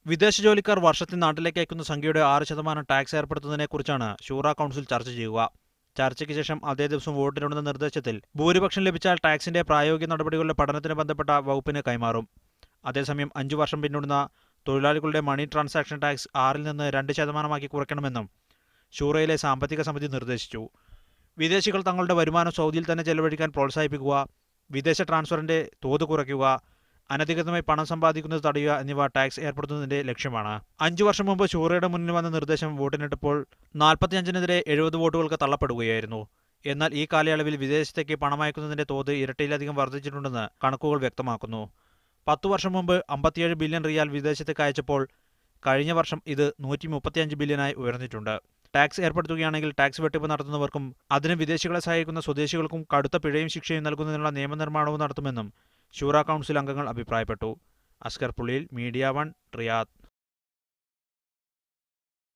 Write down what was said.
വിദേശ ജോലിക്കാർ വർഷത്തിൽ നാട്ടിലേക്ക് അയക്കുന്ന സംഖ്യയുടെ 6% ടാക്സ് ഏർപ്പെടുത്തുന്നതിനെക്കുറിച്ചാണ് ശൂറ കൗൺസിൽ ചർച്ച ചെയ്യുക. ചർച്ചയ്ക്ക് ശേഷം അതേ ദിവസം വോട്ടിനിടുന്ന നിർദ്ദേശത്തിൽ ഭൂരിപക്ഷം ലഭിച്ചാൽ ടാക്സിന്റെ പ്രായോഗിക നടപടികളുടെ പഠനത്തിന് ബന്ധപ്പെട്ട വകുപ്പിന് കൈമാറും. അതേസമയം 5 വർഷം പിന്നിടുന്ന തൊഴിലാളികളുടെ മണി ട്രാൻസാക്ഷൻ ടാക്സ് 6-ൽ നിന്ന് 2% കുറയ്ക്കണമെന്നും ശൂറയിലെ സാമ്പത്തിക സമിതി നിർദ്ദേശിച്ചു. വിദേശികൾ തങ്ങളുടെ വരുമാനം സൗദിയിൽ തന്നെ ചെലവഴിക്കാൻ പ്രോത്സാഹിപ്പിക്കുക, വിദേശ ട്രാൻസ്ഫറിന്റെ തോത് കുറയ്ക്കുക, അനധികൃതമായി പണം സമ്പാദിക്കുന്നത് തടയുക എന്നിവ ടാക്സ് ഏർപ്പെടുത്തുന്നതിന്റെ ലക്ഷ്യമാണ്. 5 വർഷം മുമ്പ് ശൂറയുടെ മുന്നിൽ വന്ന നിർദ്ദേശം വോട്ടിനിട്ടപ്പോൾ 45-നെതിരെ 70 വോട്ടുകൾക്ക് തള്ളപ്പെടുകയായിരുന്നു. എന്നാൽ ഈ കാലയളവിൽ വിദേശത്തേക്ക് പണമയക്കുന്നതിന്റെ തോത് ഇരട്ടിയിലധികം വർദ്ധിച്ചിട്ടുണ്ടെന്ന് കണക്കുകൾ വ്യക്തമാക്കുന്നു. 10 വർഷം മുമ്പ് 57 ബില്യൺ റിയാൽ വിദേശത്തേക്ക് അയച്ചപ്പോൾ കഴിഞ്ഞ വർഷം ഇത് 135 ബില്യണായി ഉയർന്നിട്ടുണ്ട്. ടാക്സ് ഏർപ്പെടുത്തുകയാണെങ്കിൽ ടാക്സ് വെട്ടിപ്പ് നടത്തുന്നവർക്കും അതിന് വിദേശികളെ സഹായിക്കുന്ന സ്വദേശികൾക്കും കടുത്ത പിഴയും ശിക്ഷയും നൽകുന്നതിനുള്ള നിയമനിർമ്മാണവും നടത്തുമെന്നും ശൂറ കൗൺസിൽ അംഗങ്ങൾ അഭിപ്രായപ്പെട്ടു. Askar Puliyil, media 1, Riyadh.